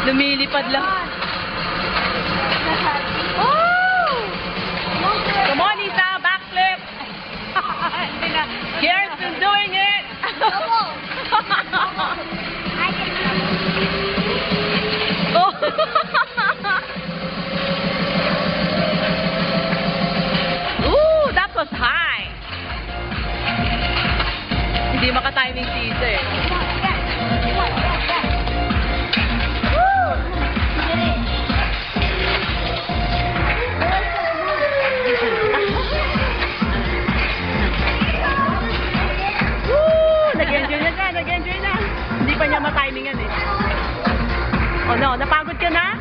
Lumilipad lang. Oh! Come on, Lisa, backflip. Hindi na. Here's been doing it. Oh. Ooh, that was high. Hindi maka-timing si Isa eh. Nag-enjoy na siya, nag-enjoy na. Hindi pa niya ma-timingan eh. Oh no, napagod ka na?